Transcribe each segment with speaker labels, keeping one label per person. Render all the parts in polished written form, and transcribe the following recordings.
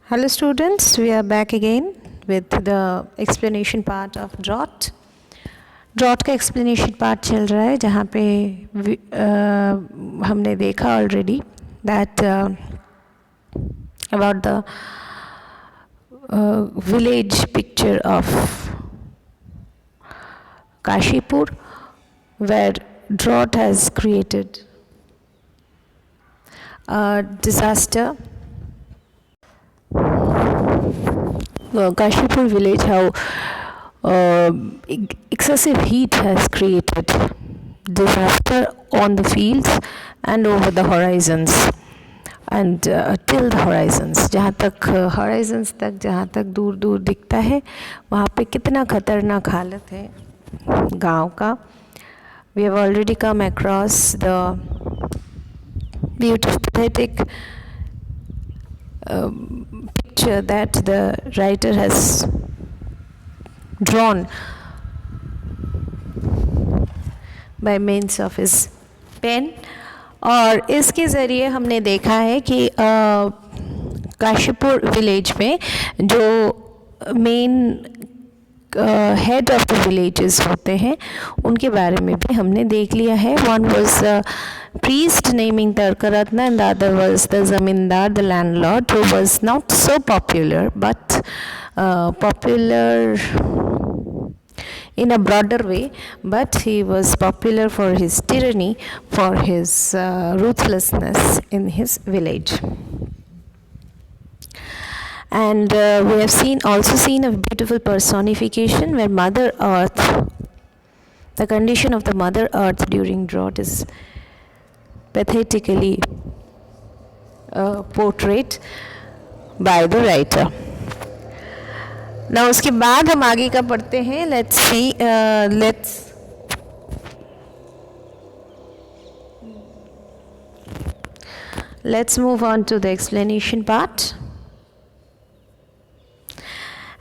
Speaker 1: Hello students, we are back again with the explanation part of drought. Drought का explanation part चल रहा है जहाँ पे हमने देखा already that about the village picture of Kashipur where drought has created disaster. Kashipur village, how excessive heat has created disaster on the fields and over the horizons and till the horizons. जहाँ तक horizons तक जहाँ तक दूर दूर दिखता है वहाँ पे कितना खतरनाक हालत है गांव का. We have already come across the beautiful pathetic picture that the writer has drawn by means of his pen. और इसके ज़रिए हमने देखा है कि काशीपुर विलेज में जो main head of the villages होते हैं उनके बारे में भी हमने देख लिया है. One was priest naming Tarkaratna and the other was the zamindar, the landlord, who was not so popular but popular in a broader way, but he was popular for his tyranny, for his ruthlessness in his village. And we have also seen a beautiful personification where Mother Earth, the condition of the Mother Earth during drought is pathetically portrayed by the writer. Now उसके बाद हम आगे का पढ़ते हैं. Let's see, let's move on to the explanation part.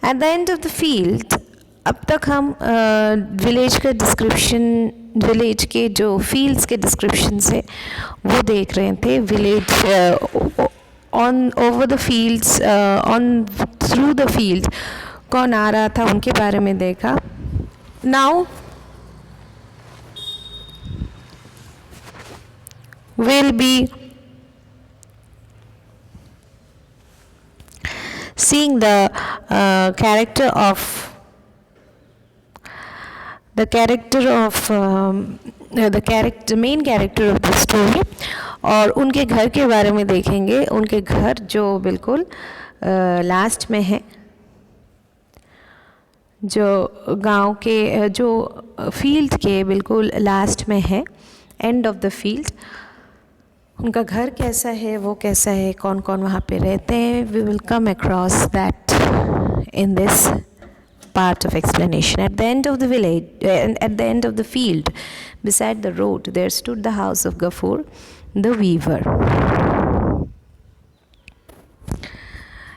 Speaker 1: At the end of the field, अब तक हम विलेज का डिस्क्रिप्शन, विलेज के जो फील्ड्स के डिस्क्रिप्शन से वो देख रहे थे. Village on over the fields, on through the field कौन आ रहा था उनके बारे में देखा. Now will be seeing the character of the main character of the story, और उनके घर के बारे में देखेंगे. उनके घर जो बिल्कुल लास्ट में है, जो गांव के जो फील्ड के बिल्कुल लास्ट में है, एंड ऑफ द फील्ड. उनका घर कैसा है, वो कैसा है, कौन कौन वहाँ पे रहते हैं. We will come across that in this part of explanation. At the end of the village, at the end of the field, beside the road, there stood the house of Gafur, the weaver.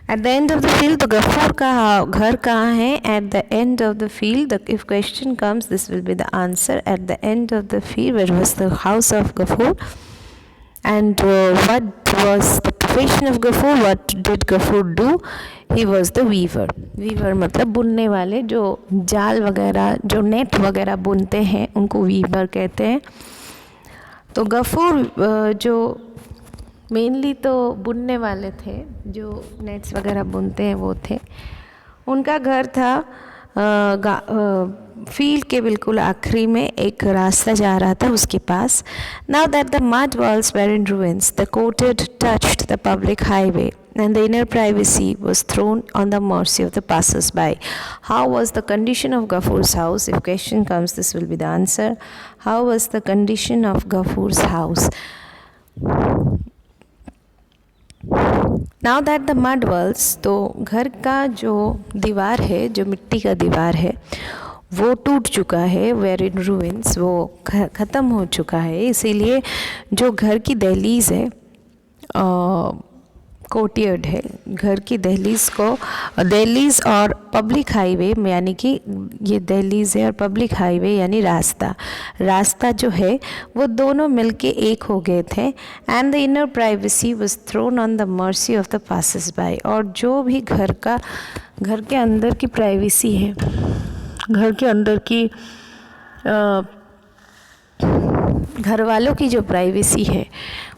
Speaker 1: At the end of the field, the Gafur का घर कहाँ है? At the end of the field, if question comes, this will be the answer. At the end of the field, where was the house of Gafur? And what was the profession of Gafur? What did Gafur do? He was the weaver. Weaver मतलब बुनने वाले, जो जाल वगैरह, जो net वगैरह बुनते हैं उनको वीवर कहते हैं. तो गफूर जो मेनली तो बुनने वाले थे, जो नेट्स वगैरह बुनते हैं वो थे. उनका घर था फील्ड के बिल्कुल आखिरी में, एक रास्ता जा रहा था उसके पास. Now that the mud walls were in ruins, the coated touched the public highway and the inner privacy was thrown on the mercy of the passers-by. How was the condition of Gafur's house? If question comes, this will be the answer. How was the condition of Gafur's house? Now that the mud walls, तो घर का जो दीवार है, जो मिट्टी का दीवार है, वो टूट चुका है. वेयर इन ruins, वो ख़त्म हो चुका है. इसीलिए जो घर की दहलीज़ है कोर्टयार्ड है, घर की दहलीज को, दहलीज और पब्लिक हाईवे, यानी कि ये दहलीज है और पब्लिक हाईवे यानी रास्ता जो है वो दोनों मिलके एक हो गए थे। And the inner privacy was thrown on the mercy of the passers by, और जो भी घर के अंदर की प्राइवेसी है, घर के अंदर की घर वालों की जो प्राइवेसी है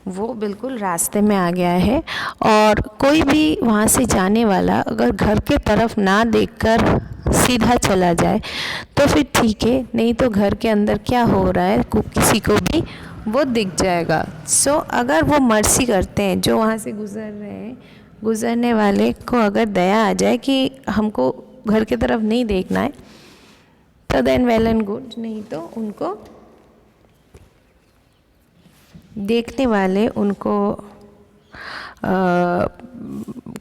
Speaker 1: वो बिल्कुल रास्ते में आ गया है। और कोई भी वहाँ से जाने वाला अगर घर के तरफ ना देखकर सीधा चला जाए तो फिर ठीक है, नहीं तो घर के अंदर क्या हो रहा है किसी को भी वो दिख जाएगा। सो अगर वो मर्सी करते हैं, जो वहाँ से गुज़र रहे हैं, गुज़रने वाले को अगर दया आ जाए कि हमको घर की तरफ नहीं देखना है, तो देन वेल एंड गुड, नहीं तो उनको देखने वाले उनको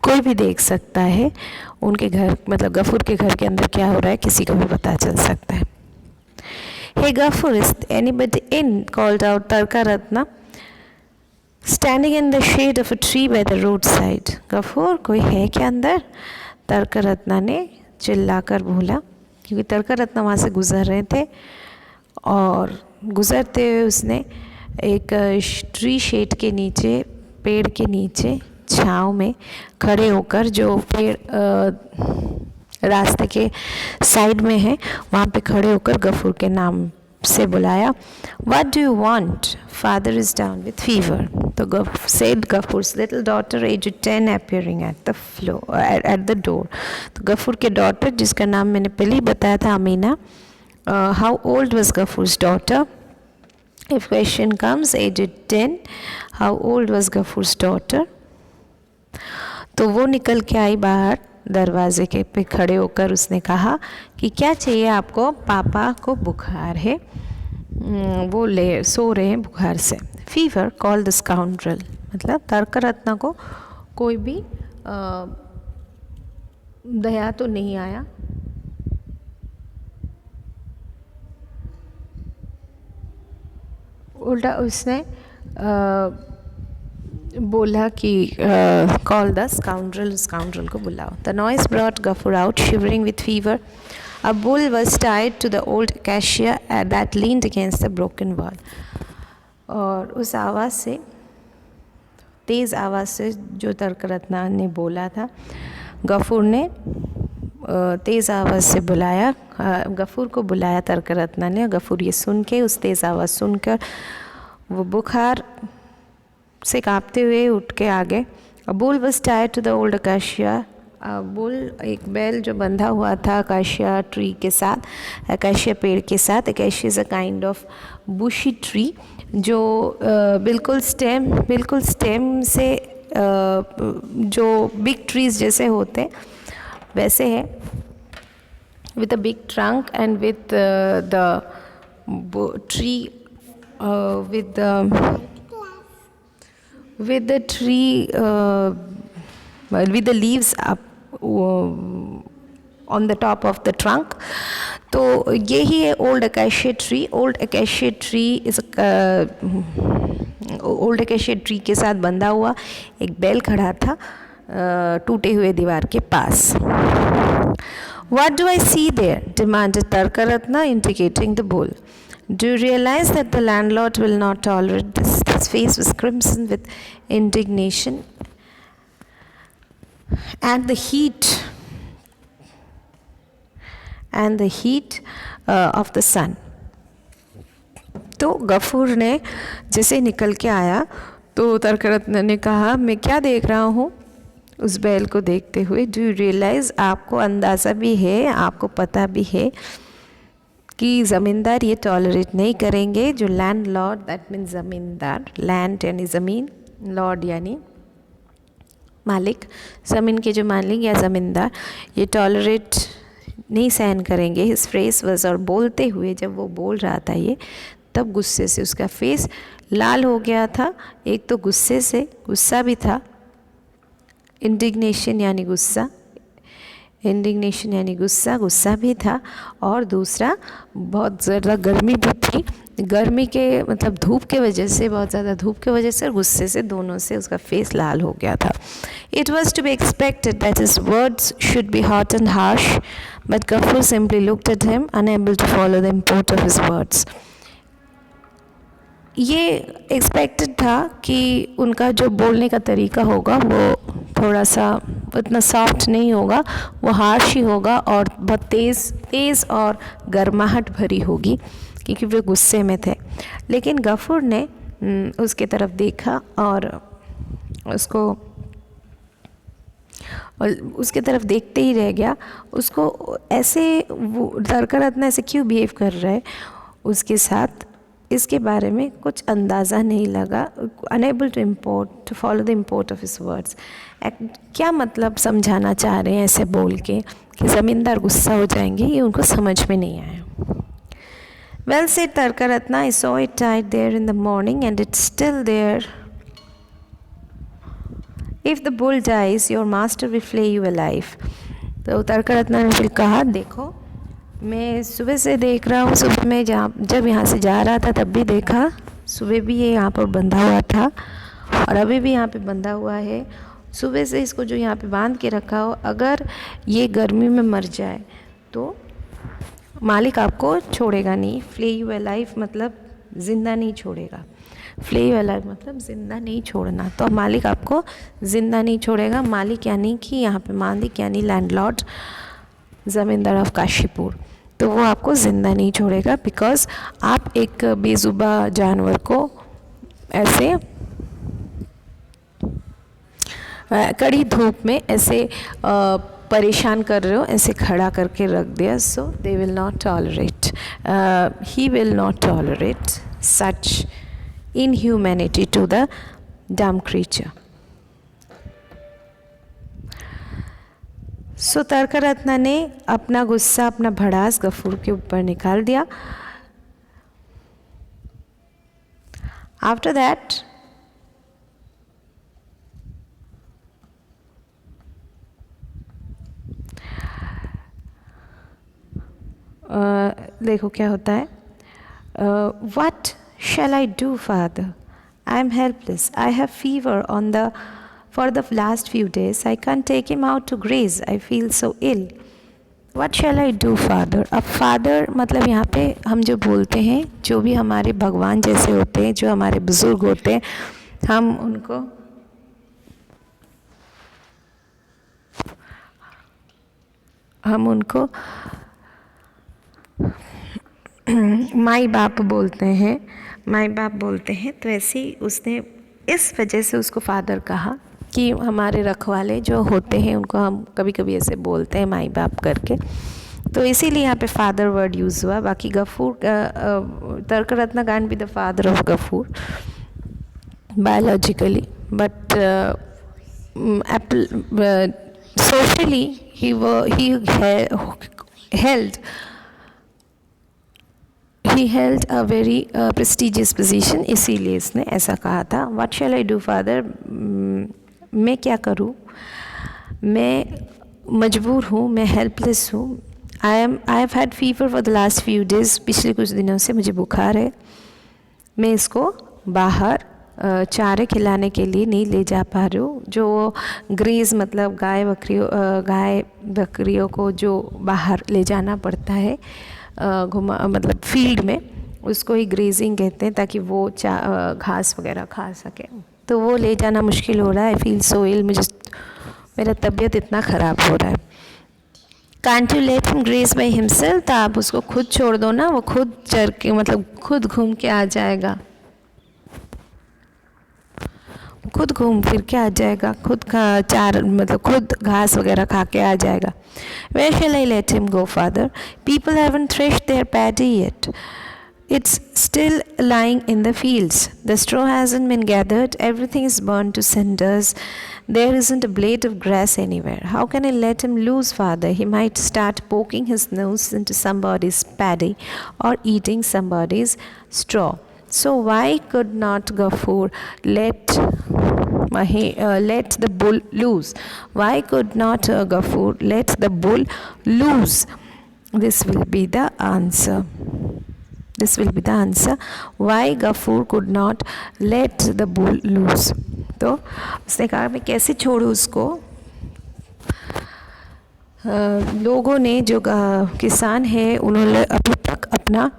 Speaker 1: कोई भी देख सकता है। उनके घर मतलब गफूर के घर के अंदर क्या हो रहा है किसी को भी पता चल सकता है। Hey Gafoor, is anybody in? Called out Tarkaratna standing in the shade of a tree by the road side. Gafoor, कोई है क्या अंदर? तरका रत्ना ने चिल्लाकर बोला, क्योंकि तरका रत्ना वहाँ से गुज़र रहे थे और गुज़रते हुए उसने एक ट्री शेड के नीचे, पेड़ के नीचे छाँव में खड़े होकर, जो पेड़ रास्ते के साइड में है वहाँ पे खड़े होकर गफूर के नाम से बुलाया। What do you want? Father is down with fever. तो said Gafur's little daughter aged 10 appearing at the door. तो गफूर के डॉटर, जिसका नाम मैंने पहले ही बताया था, Amina. How old was Gafur's daughter? If question comes, aged 10, how old was Gafur's daughter? तो वो निकल के आई बाहर, दरवाजे के पे खड़े होकर उसने कहा कि क्या चाहिए आपको? पापा को बुखार है, वो सो रहे हैं बुखार से। फीवर, कॉल द स्काउंड्रल, मतलब तरका रत्ना को कोई भी दया तो नहीं आया। उल्टा उसने बोला कि कॉल द स्काउंड्रल को बुलाओ। The noise brought Gafur out shivering with fever. A bull was tied to the old acacia that leaned against the broken wall. और उस आवाज़ से, तेज़ आवाज़ से जो तरका रत्ना ने बोला था, गफूर ने तेज़ आवाज़ से बुलाया, गफूर को बुलाया तरका रत्ना ने। गफूर ये सुन के, उस तेज़ आवाज़ सुनकर वो बुखार से कांपते हुए उठ के आ गए। A bull was tied to the old acacia. Bull, एक बैल जो बंधा हुआ था अकाशिया ट्री के साथ, अकाशिया पेड़ के साथ। Acacia is a kind of bushy tree जो बिल्कुल स्टेम से जो बिग ट्रीज जैसे होते वैसे है, with a big trunk and with the tree with the leaves up on the top of the trunk. तो यही है old acacia tree. Old acacia tree के साथ बंधा हुआ एक बैल खड़ा था टूटे हुए दीवार के पास। What do I see there? demanded Tarka Ratna, indicating the bull. Do you realize that the landlord will not tolerate this? His face was crimson with indignation and the heat of the sun. तो गफूर ने जैसे निकल के आया तो तरका रत्ना ने कहा, मैं क्या देख रहा हूँ? उस बैल को देखते हुए, डू यू रियलाइज़, आपको अंदाज़ा भी है, आपको पता भी है कि ज़मींदार ये टॉलरेट नहीं करेंगे। जो लैंड लॉर्ड, दैट मीन्स ज़मींदार, लैंड यानी ज़मीन, लॉर्ड यानी मालिक, ज़मीन के जो मालिक या ज़मींदार, ये टॉलरेट नहीं सहन करेंगे। हिज फेस वॉज, और बोलते हुए जब वो बोल रहा था ये, तब गुस्से से उसका फेस लाल हो गया था। एक तो गुस्से से, गुस्सा भी था, इंडिग्नेशन यानी गुस्सा, गुस्सा भी था, और दूसरा बहुत ज़्यादा गर्मी भी थी। गर्मी के मतलब धूप के वजह से, बहुत ज़्यादा धूप के वजह से और गुस्से से, दोनों से उसका फेस लाल हो गया था. It was to be expected that his words should be hot and harsh, but Gafur simply looked at him, unable to follow the import of his words. ये एक्सपेक्टेड था कि उनका जो बोलने का तरीका होगा वो थोड़ा सा उतना सॉफ्ट नहीं होगा, वो हार्श ही होगा और बहुत तेज़ और गर्माहट भरी होगी, क्योंकि वे गुस्से में थे. लेकिन गफूर ने उसके तरफ देखा और उसके तरफ देखते ही रह गया. उसको ऐसे वो तरकरत्न ऐसे क्यों बिहेव कर रहा है उसके साथ, इसके बारे में कुछ अंदाज़ा नहीं लगा. Unable to follow the import of his words. क्या मतलब समझाना चाह रहे हैं ऐसे बोल के कि ज़मींदार गुस्सा हो जाएंगे, ये उनको समझ में नहीं आया. Well said, Tarkaratna. I saw it tied there in the morning and it's still there. If the bull dies, your master will flay you alive. तो तरकरत्ना ने फिर कहा, देखो मैं सुबह से देख रहा हूँ, सुबह में जब यहाँ से जा रहा था तब भी देखा, सुबह भी ये यहाँ पर बंधा हुआ था और अभी भी यहाँ पे बंधा हुआ है. सुबह से इसको जो यहाँ पे बांध के रखा हो, अगर ये गर्मी में मर जाए तो मालिक आपको छोड़ेगा नहीं. फ्ले यू अलाइव मतलब ज़िंदा नहीं छोड़ेगा. फ्ले यू अलाइव मतलब ज़िंदा नहीं छोड़ना. तो मालिक आपको ज़िंदा नहीं छोड़ेगा. मालिक यानी कि यहाँ पे मालिक यानी लैंडलॉर्ड, ज़मींदार ऑफ काशीपुर. तो वो आपको ज़िंदा नहीं छोड़ेगा, बिकॉज़ आप एक बेजुबा जानवर को ऐसे कड़ी धूप में ऐसे परेशान कर रहे हो, ऐसे खड़ा करके रख दिया. So they will not tolerate, he will not tolerate such inhumanity to the dumb creature. So Tarkaratna ने अपना गुस्सा, अपना भड़ास गफूर के ऊपर निकाल दिया. आफ्टर दैट देखो क्या होता है. What shall I do, father? I am helpless. I have fever for the last few days. I can't take him out to graze. I feel so ill. What shall I do, father? अब father मतलब यहाँ पे हम जो बोलते हैं, जो भी हमारे भगवान जैसे होते हैं, जो हमारे बुज़ुर्ग होते हैं, हम उनको माई बाप बोलते हैं. तो ऐसे ही उसने इस वजह से उसको फादर कहा कि हमारे रखवाले जो होते हैं उनको हम कभी कभी ऐसे बोलते हैं माई बाप करके. तो इसीलिए यहाँ पे फादर वर्ड यूज़ हुआ. बाकी Gafoor Tarkaratna can't be the father of Gafoor biologically, but socially he held a very prestigious position. इसीलिए इसने ऐसा कहा था. What shall I do, father? मैं क्या करूँ, मैं मजबूर हूँ, मैं हेल्पलेस हूँ. I have had fever for the last few days. पिछले कुछ दिनों से मुझे बुखार है. मैं इसको बाहर चारे खिलाने के लिए नहीं ले जा पा रही हूँ. जो ग्रेज मतलब गाय बकरियों को जो बाहर ले जाना पड़ता है मतलब फील्ड में, उसको ही ग्रेजिंग कहते हैं, ताकि वो घास वगैरह खा सके. तो वो ले जाना मुश्किल हो रहा है. आई फील सो इल, मेरा तबीयत इतना ख़राब हो रहा है. Can't you let him graze by himself? तो आप उसको खुद छोड़ दो ना, वो खुद चर के मतलब खुद घूम के आ जाएगा, खुद घूम फिर के आ जाएगा, खुद खुद घास वगैरह खा के आ जाएगा. Where shall I let him go, father? People haven't threshed their paddy yet. It's still lying in the fields. The straw hasn't been gathered. Everything is burned to cinders. There isn't a blade of grass anywhere. How can I let him loose, father? He might start poking his nose into somebody's paddy or eating somebody's straw. So why could not Gafur let the bull loose? Why could not Gafur let the bull loose? This will be the answer. This will be the answer. Why Gafur could not let the bull loose. तो उसने कहा मैं कैसे छोड़ूँ उसको. लोगों ने जो किसान है उन्होंने अभी तक अपना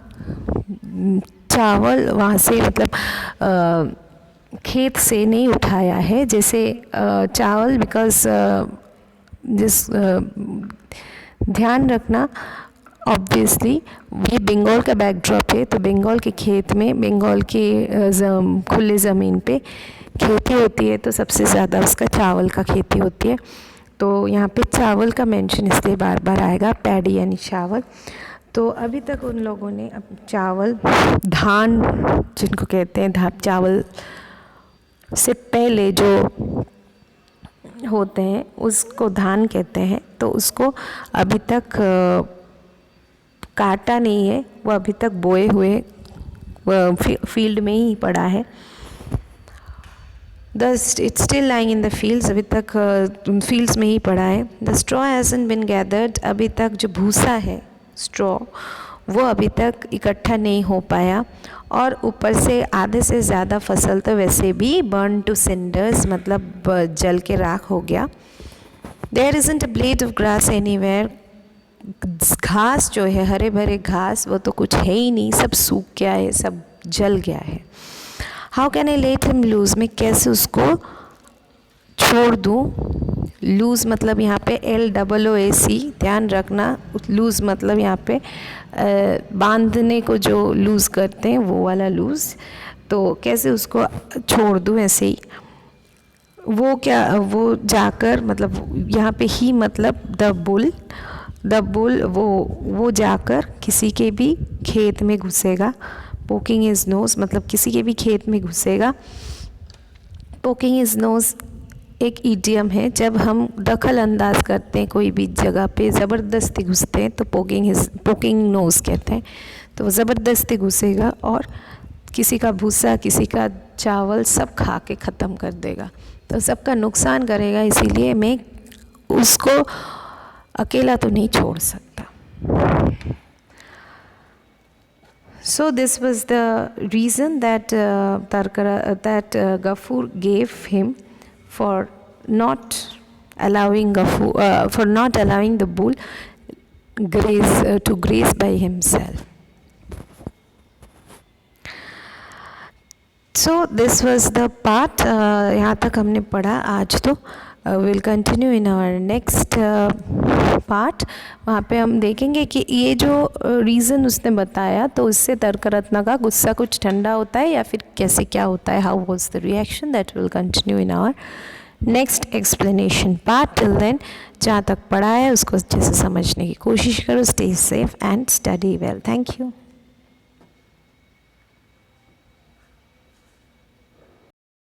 Speaker 1: चावल वहाँ से मतलब खेत से नहीं उठाया है. जैसे चावल बिकॉज जिस ध्यान रखना ऑब्वियसली ये बंगाल का बैकड्रॉप है. तो बंगाल के खेत में बंगाल के खुले ज़मीन पे खेती होती है तो सबसे ज़्यादा उसका चावल का खेती होती है. तो यहाँ पे चावल का मेंशन इसलिए बार बार आएगा, पैडी यानी चावल. तो अभी तक उन लोगों ने चावल धान जिनको कहते हैं चावल से पहले जो होते हैं उसको धान कहते हैं. तो उसको अभी तक काटा नहीं है, वो अभी तक बोए हुए फील्ड में ही पड़ा है. It's still lying in the fields. अभी तक फील्ड्स में ही पड़ा है. The straw hasn't been gathered. अभी तक जो भूसा है straw वो अभी तक इकट्ठा नहीं हो पाया. और ऊपर से आधे से ज़्यादा फसल तो वैसे भी burn to cinders मतलब जल के राख हो गया. There isn't a blade of grass anywhere. घास जो है हरे भरे घास वो तो कुछ है ही नहीं, सब सूख गया है, सब जल गया है. How can I let him loose. मैं कैसे उसको छोड़ दूँ. लूज़ मतलब यहाँ पे LOOC ध्यान रखना. लूज़ मतलब यहाँ पे बांधने को जो लूज़ करते हैं वो वाला लूज़. तो कैसे उसको छोड़ दूँ ऐसे ही. वो क्या वो जाकर मतलब यहाँ पे ही मतलब द बुल वो जाकर किसी के भी खेत में घुसेगा. पोकिंग हिज नोज़ मतलब किसी के भी खेत में घुसेगा. पोकिंग हिज नोज़ एक ईडियम है. जब हम दखल अंदाज करते हैं कोई भी जगह पे ज़बरदस्ती घुसते हैं तो पोकिंग नोज़ कहते हैं. तो वो ज़बरदस्ती घुसेगा और किसी का भूसा किसी का चावल सब खा के ख़त्म कर देगा. तो सबका नुकसान करेगा. इसीलिए मैं उसको अकेला तो नहीं छोड़ सकता. So this was the reason that Gafur gave him for not allowing the bull to graze by himself. So this was the part. यहाँ तक हमने पढ़ा आज. तो we'll continue in our next part. वहाँ पे हम देखेंगे कि ये जो रीज़न उसने बताया तो उससे तर्करत्न का गुस्सा कुछ ठंडा होता है या फिर कैसे क्या होता है. How was the reaction. That will continue in our next explanation part. Till then जहाँ तक पढ़ा है उसको अच्छे से समझने की कोशिश करो. Stay safe and study well. Thank you.